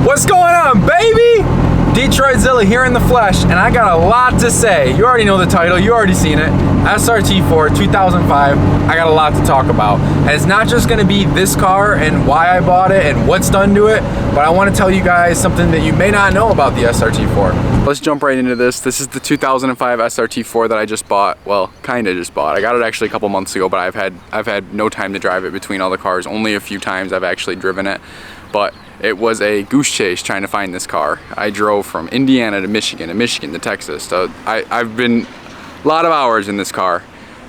What's going on, baby? Detroitzilla here in the flesh, and I got a lot to say. You already know the title, you already seen it. SRT4 2005, I got a lot to talk about. And it's not just gonna be this car and why I bought it and what's done to it, but I wanna tell you guys something that you may not know about the SRT4. Let's jump right into this. This is the 2005 SRT4 that I just bought. Well, kinda just bought. I got it actually a couple months ago, but I've had no time to drive it between all the cars. Only a few times I've actually driven it, but it was a goose chase trying to find this car. I drove from Indiana to Michigan and Michigan to Texas. So I've been a lot of hours in this car,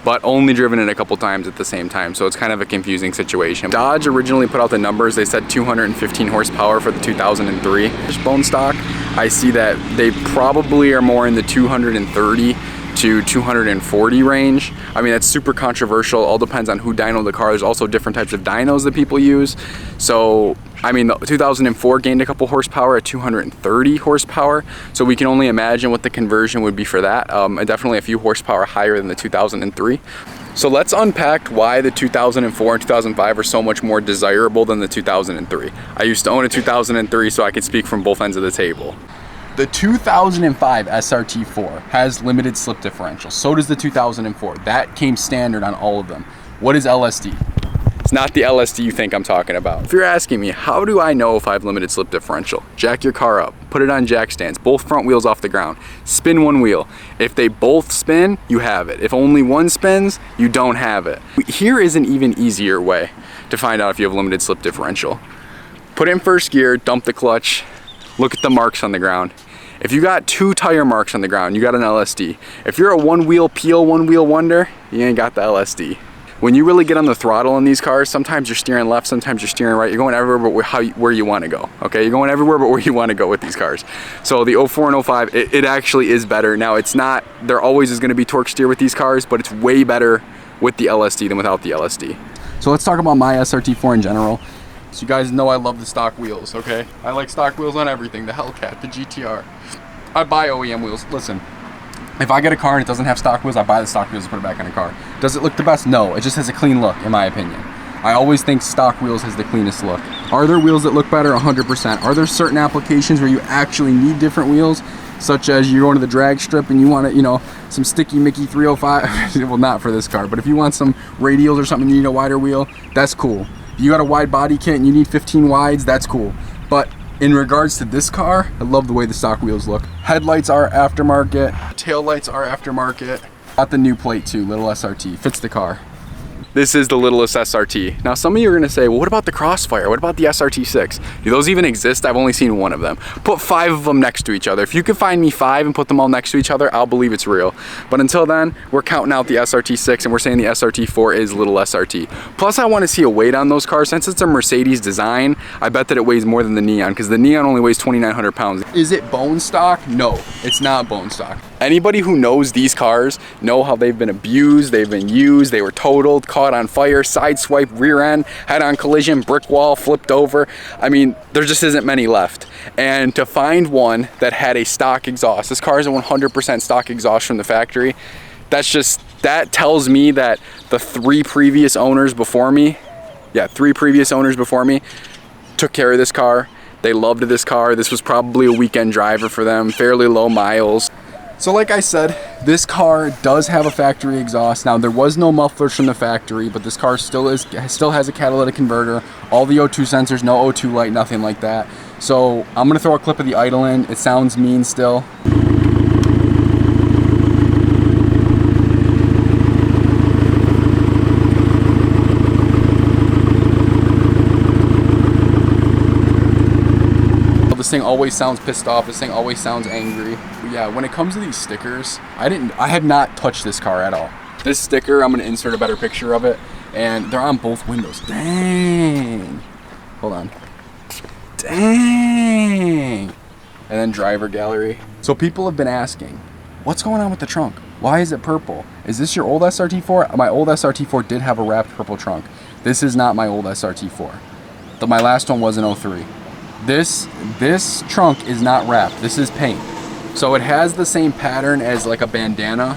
but only driven it a couple times at the same time. So it's kind of a confusing situation. Dodge originally put out the numbers. They said 215 horsepower for the 2003. Just bone stock, I see that they probably are more in the 230 to 240 range. I mean, that's super controversial. All depends on who dynoed the car. There's also different types of dynos that people use. So, I mean, the 2004 gained a couple horsepower at 230 horsepower. So we can only imagine what the conversion would be for that. Definitely a few horsepower higher than the 2003. So let's unpack why the 2004 and 2005 are so much more desirable than the 2003. I used to own a 2003, so I can speak from both ends of the table. The 2005 SRT4 has limited slip differential. So does the 2004. That came standard on all of them. What is LSD? It's not the LSD you think I'm talking about. If you're asking me, how do I know if I have limited slip differential? Jack your car up, put it on jack stands, both front wheels off the ground, spin one wheel. If they both spin, you have it. If only one spins, you don't have it. Here is an even easier way to find out if you have limited slip differential. Put it in first gear, dump the clutch, look at the marks on the ground. If you got 2 tire marks on the ground, you got an LSD. If you're a one wheel peel, one wheel wonder, you ain't got the LSD. When you really get on the throttle in these cars, sometimes you're steering left, sometimes you're steering right. You're going everywhere but where you want to go, okay? You're going everywhere but where you want to go with these cars. So the 04 and 05, it actually is better. Now it's not, there always is going to be torque steer with these cars, but it's way better with the LSD than without the LSD. So let's talk about my SRT4 in general. So you guys know I love the stock wheels, okay? I like stock wheels on everything, the Hellcat, the GTR. I buy OEM wheels. Listen, if I get a car and it doesn't have stock wheels, I buy the stock wheels and put it back in the car. Does it look the best? No, it just has a clean look, in my opinion. I always think stock wheels has the cleanest look. Are there wheels that look better? 100%. Are there certain applications where you actually need different wheels? Such as you're going to the drag strip and you want to, you know, some sticky Mickey 305. Well, not for this car, but if you want some radials or something, you need a wider wheel, that's cool. If you got a wide body kit and you need 15 wides, that's cool. But in regards to this car, I love the way the stock wheels look. Headlights are aftermarket, tail lights are aftermarket. Got the new plate too, little SRT, fits the car. This is the littlest SRT. Now some of you are gonna say, well, what about the Crossfire? What about the SRT6? Do those even exist? I've only seen one of them. Put 5 of them next to each other. If you can find me 5 and put them all next to each other, I'll believe it's real. But until then, we're counting out the SRT6 and we're saying the SRT4 is little SRT. Plus I wanna see a weight on those cars. Since it's a Mercedes design, I bet that it weighs more than the Neon because the Neon only weighs 2,900 pounds. Is it bone stock? No, it's not bone stock. Anybody who knows these cars know how they've been abused, they've been used, they were totaled, caught on fire, sideswipe, rear end, head-on collision, brick wall, flipped over. I mean, there just isn't many left. And to find one that had a stock exhaust, this car is a 100% stock exhaust from the factory, that tells me that the 3 previous owners before me, took care of this car. They loved this car. This was probably a weekend driver for them, fairly low miles. So like I said, this car does have a factory exhaust. Now there was no mufflers from the factory, but this car still has a catalytic converter, all the O2 sensors, no O2 light, nothing like that. So I'm gonna throw a clip of the idle in. It sounds mean still. This thing always sounds pissed off. This thing always sounds angry. But yeah, when it comes to these stickers, I have not touched this car at all. This sticker, I'm gonna insert a better picture of it, and they're on both windows. Dang. Hold on. Dang. And then driver gallery. So people have been asking, what's going on with the trunk? Why is it purple? Is this your old SRT4? My old SRT4 did have a wrapped purple trunk. This is not my old SRT4. My last one was an 03. This trunk is not wrapped. This is paint. So it has the same pattern as like a bandana.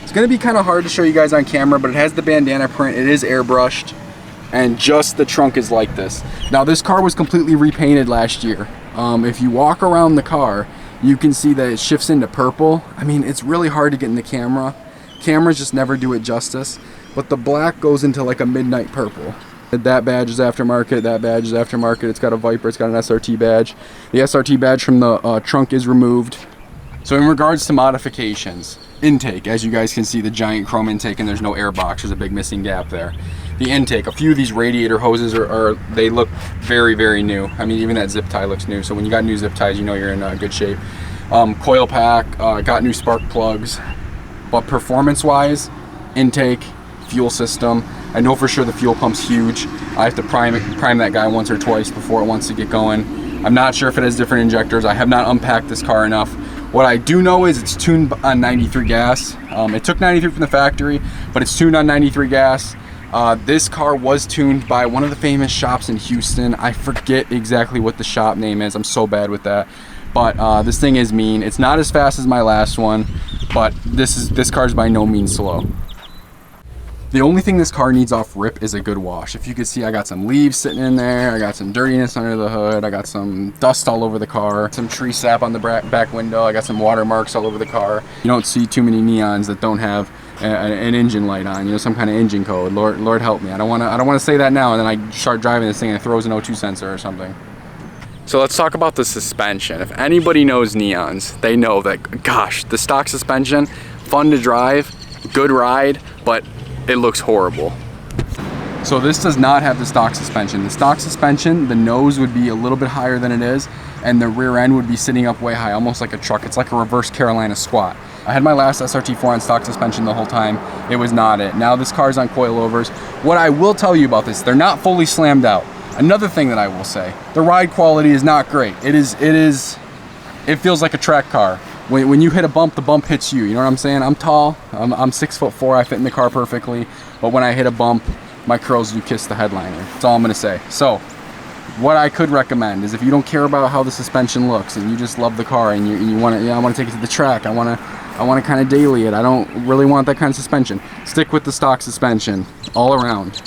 It's gonna be kind of hard to show you guys on camera, but it has the bandana print. It is airbrushed, and just the trunk is like this. Now this car was completely repainted last year. If you walk around the car, you can see that it shifts into purple. I mean, it's really hard to get in the camera. Cameras just never do it justice. But the black goes into like a midnight purple. That badge is aftermarket, that badge is aftermarket. It's got a Viper, it's got an SRT badge. The SRT badge from the trunk is removed. So in regards to modifications, intake, as you guys can see, the giant chrome intake, and there's no air box. There's a big missing gap there. The intake, a few of these radiator hoses they look very, very new. I mean, even that zip tie looks new. So when you got new zip ties, you know you're in good shape. Coil pack, got new spark plugs. But performance-wise, intake, fuel system, I know for sure the fuel pump's huge. I have to prime that guy once or twice before it wants to get going. I'm not sure if it has different injectors. I have not unpacked this car enough. What I do know is it's tuned on 93 gas. It took 93 from the factory, but it's tuned on 93 gas. This car was tuned by one of the famous shops in Houston. I forget exactly what the shop name is. I'm so bad with that. But this thing is mean. It's not as fast as my last one, but this car's by no means slow. The only thing this car needs off rip is a good wash. If you can see, I got some leaves sitting in there. I got some dirtiness under the hood. I got some dust all over the car. Some tree sap on the back window. I got some watermarks all over the car. You don't see too many Neons that don't have an engine light on, you know, some kind of engine code. Lord help me. I don't want to say that now and then I start driving this thing and it throws an O2 sensor or something. So let's talk about the suspension. If anybody knows Neons, they know that, gosh, the stock suspension, fun to drive, good ride, but it looks horrible. So this does not have the stock suspension. The stock suspension, the nose would be a little bit higher than it is, and the rear end would be sitting up way high, almost like a truck. It's like a reverse Carolina squat. I had my last SRT4 on stock suspension the whole time. It was not it. Now this car's on coilovers. What I will tell you about this, they're not fully slammed out. Another thing that I will say, the ride quality is not great. It feels like a track car. When you hit a bump, the bump hits you. You know what I'm saying? I'm tall. I'm 6'4". I fit in the car perfectly. But when I hit a bump, my curls do kiss the headliner. That's all I'm gonna say. So, what I could recommend is if you don't care about how the suspension looks and you just love the car and you want to, I want to take it to the track. I want to kind of daily it. I don't really want that kind of suspension. Stick with the stock suspension all around.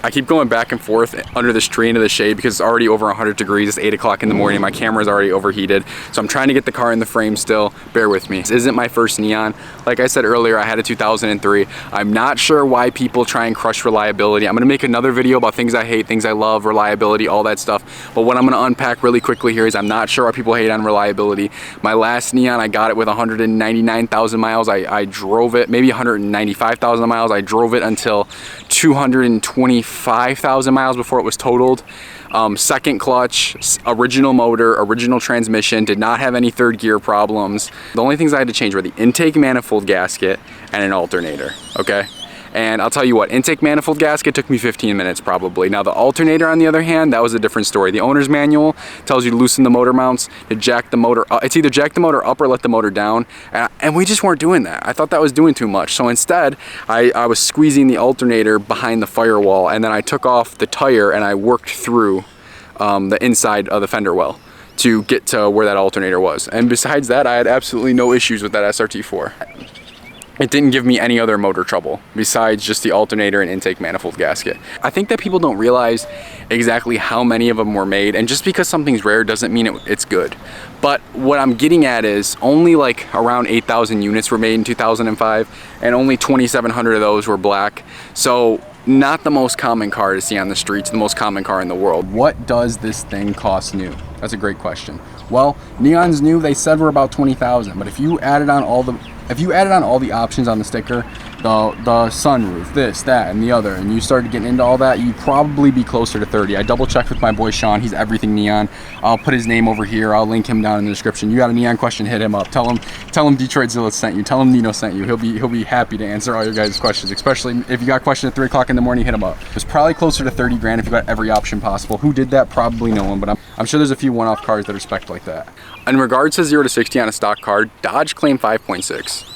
I keep going back and forth under this tree into the shade because it's already over 100 degrees. It's 8 o'clock in the morning. My camera's already overheated. So I'm trying to get the car in the frame still. Bear with me. This isn't my first Neon. Like I said earlier, I had a 2003. I'm not sure why people try and crush reliability. I'm gonna make another video about things I hate, things I love, reliability, all that stuff. But what I'm gonna unpack really quickly here is I'm not sure why people hate on reliability. My last Neon, I got it with 199,000 miles. I drove it, maybe 195,000 miles. I drove it until 225,000 miles before it was totaled. Second clutch, original motor, original transmission, did not have any third gear problems. The only things I had to change were the intake manifold gasket and an alternator, okay? And I'll tell you what, intake manifold gasket took me 15 minutes probably. Now the alternator, on the other hand, that was a different story. The owner's manual tells you to loosen the motor mounts, to jack the motor up. It's either jack the motor up or let the motor down. And we just weren't doing that. I thought that was doing too much. So instead, I was squeezing the alternator behind the firewall, and then I took off the tire and I worked through the inside of the fender well to get to where that alternator was. And besides that, I had absolutely no issues with that SRT4. It didn't give me any other motor trouble besides just the alternator and intake manifold gasket. I think that people don't realize exactly how many of them were made, and just because something's rare doesn't mean it's good. But what I'm getting at is only like around 8,000 units were made in 2005, and only 2,700 of those were black. So not the most common car to see on the streets, the most common car in the world. What does this thing cost new? That's a great question. Well, Neon's new, they said were about 20,000, but if you added on all the options on the sticker, the sunroof, this, that, and the other, and you started getting into all that, you'd probably be closer to 30. I double checked with my boy Sean. He's everything Neon. I'll put his name over here. I'll link him down in the description. You got a Neon question, hit him up. Tell him Detroit Zilla sent you. Tell him Nino sent you. He'll be happy to answer all your guys' questions, especially if you got a question at 3 o'clock in the morning, hit him up. It's probably closer to 30 grand if you got every option possible. Who did that? Probably no one, but I'm sure there's a few one-off cars that are spec'd like that. In regards to 0 to 60 on a stock car, Dodge claimed 5.6.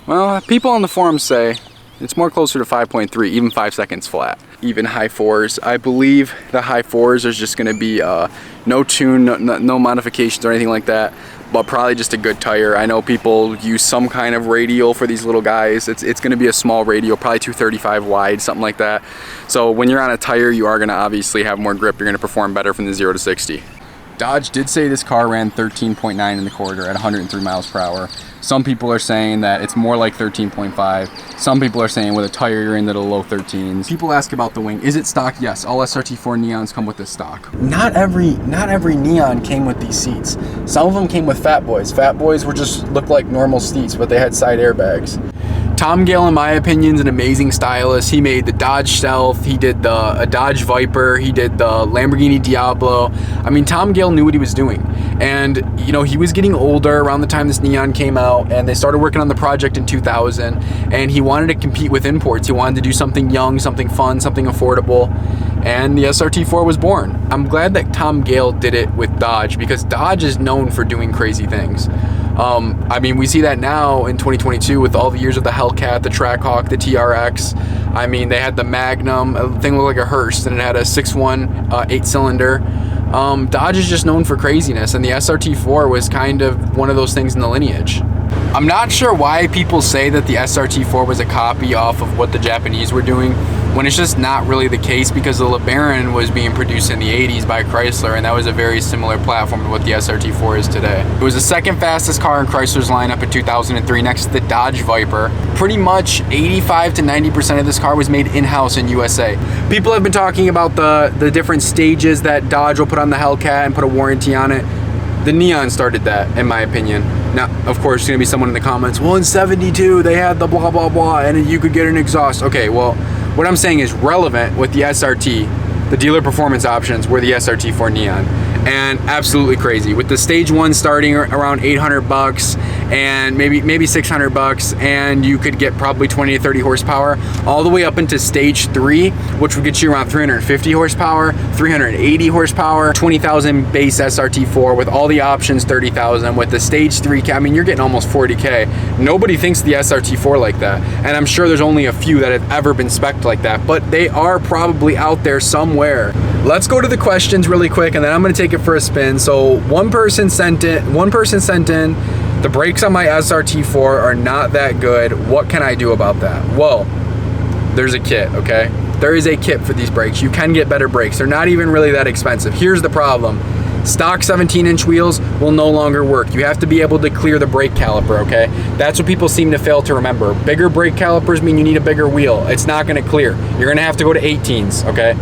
Well, people on the forums say it's more closer to 5.3, even 5 seconds flat. Even high fours. I believe the high fours is just gonna be no tune, no modifications or anything like that, but probably just a good tire. I know people use some kind of radial for these little guys. It's gonna be a small radial, probably 235 wide, something like that. So when you're on a tire, you are gonna obviously have more grip. You're gonna perform better from the 0 to 60. Dodge did say this car ran 13.9 in the quarter at 103 miles per hour. Some people are saying that it's more like 13.5. Some people are saying with a tire you're into the low 13s. People ask about the wing. Is it stock? Yes, all SRT4 Neons come with this stock. Not every Neon came with these seats. Some of them came with Fat Boys. Fat Boys were just looked like normal seats, but they had side airbags. Tom Gale, in my opinion, is an amazing stylist. He made the Dodge Stealth, he did the Dodge Viper, he did the Lamborghini Diablo. I mean, Tom Gale knew what he was doing. And, you know, he was getting older around the time this Neon came out, and they started working on the project in 2000, and he wanted to compete with imports. He wanted to do something young, something fun, something affordable, and the SRT4 was born. I'm glad that Tom Gale did it with Dodge, because Dodge is known for doing crazy things. I mean, we see that now in 2022 with all the years of the Hellcat, the Trackhawk, the TRX. I mean, they had the Magnum, a thing looked like a hearse, and it had a 6.1 8-cylinder. Dodge is just known for craziness, and the SRT4 was kind of one of those things in the lineage. I'm not sure why people say that the SRT4 was a copy off of what the Japanese were doing, when it's just not really the case, because the LeBaron was being produced in the 80s by Chrysler, and that was a very similar platform to what the SRT4 is today. It was the second fastest car in Chrysler's lineup in 2003 next to the Dodge Viper. Pretty much 85 to 90% of this car was made in-house in USA. People have been talking about the different stages that Dodge will put on the Hellcat and put a warranty on it. The Neon started that, in my opinion. Now, of course, there's gonna be someone in the comments, well, in 72, they had the blah, blah, blah, and you could get an exhaust. Okay, well, what I'm saying is relevant with the SRT, the dealer performance options were the SRT4 Neon. And absolutely crazy. With the stage 1 starting around 800 bucks and maybe 600 bucks, and you could get probably 20 to 30 horsepower, all the way up into stage 3, which would get you around 350 horsepower, 380 horsepower, 20,000 base SRT4 with all the options, 30,000. With the stage 3, I mean, you're getting almost 40K. Nobody thinks the SRT4 like that, and I'm sure there's only a few that have ever been spec'd like that, but they are probably out there somewhere. Let's go to the questions really quick, and then I'm gonna take it for a spin. So one person sent in, the brakes on my SRT4 are not that good. What can I do about that? Well, there's a kit, okay? There is a kit for these brakes. You can get better brakes. They're not even really that expensive. Here's the problem. Stock 17-inch wheels will no longer work. You have to be able to clear the brake caliper, okay? That's what people seem to fail to remember. Bigger brake calipers mean you need a bigger wheel. It's not gonna clear. You're gonna have to go to 18s, okay?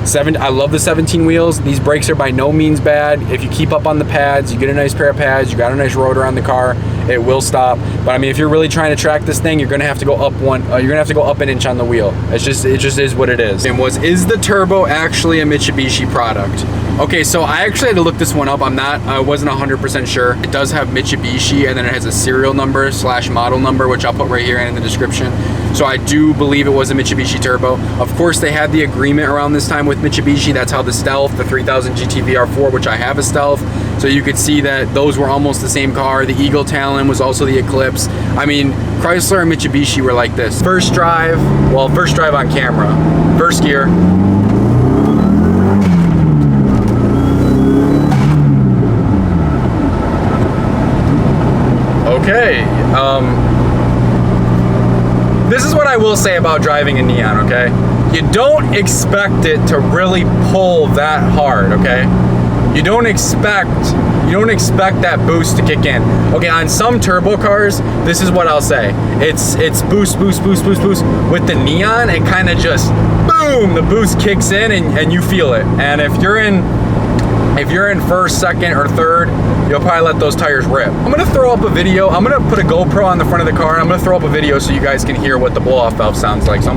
I love the 17 wheels. These brakes are by no means bad. If you keep up on the pads, you get a nice pair of pads, you got a nice rotor on the car, it will stop. But I mean, if you're really trying to track this thing, you're gonna have to go up an inch on the wheel. It just is what it is. And is the turbo actually a Mitsubishi product? Okay, so I actually had to look this one up. I wasn't 100% sure. It does have Mitsubishi, and then it has a serial number / model number, which I'll put right here and in the description. So I do believe it was a Mitsubishi turbo. Of course, they had the agreement around this time with Mitsubishi. That's how the Stealth, the 3000 GT VR4, which I have a Stealth, so you could see that those were almost the same car. The Eagle Talon was also the Eclipse. I mean, Chrysler and Mitsubishi were like this. First drive on camera. First gear. Okay, this is what I will say about driving a Neon, okay? You don't expect it to really pull that hard, okay? You don't expect that boost to kick in. Okay, on some turbo cars, this is what I'll say. It's boost, boost, boost, boost, boost. With the Neon, it kind of just, boom, the boost kicks in and you feel it. And if you're in first, second, or third, you'll probably let those tires rip. I'm gonna throw up a video. I'm gonna put a GoPro on the front of the car, and I'm gonna throw up a video so you guys can hear what the blow-off valve sounds like. So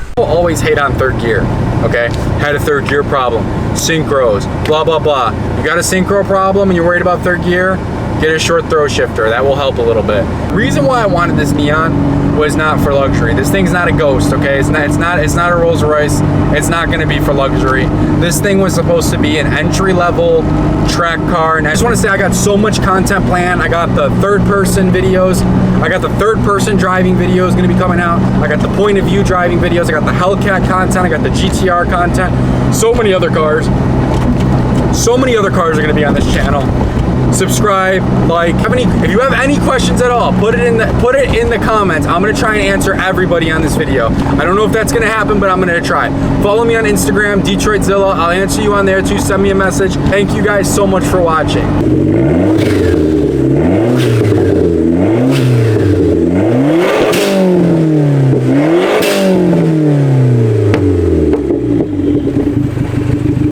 people always hate on third gear, okay? Had a third gear problem, synchros, blah, blah, blah. You got a synchro problem and you're worried about third gear? Get a short throw shifter, that will help a little bit. The reason why I wanted this Neon was not for luxury. This thing's not a Ghost, okay? It's not a Rolls Royce. It's not gonna be for luxury. This thing was supposed to be an entry-level track car, and I just wanna say I got so much content planned. I got the third-person videos. I got the third-person driving videos gonna be coming out. I got the point of view driving videos. I got the Hellcat content. I got the GTR content. So many other cars. So many other cars are gonna be on this channel. Subscribe, like, if you have any questions at all, put it in the comments. I'm gonna try and answer everybody on this video. I don't know if that's gonna happen, but I'm gonna try. Follow me on Instagram, DetroitZilla. I'll answer you on there too. Send me a message. Thank you guys so much for watching.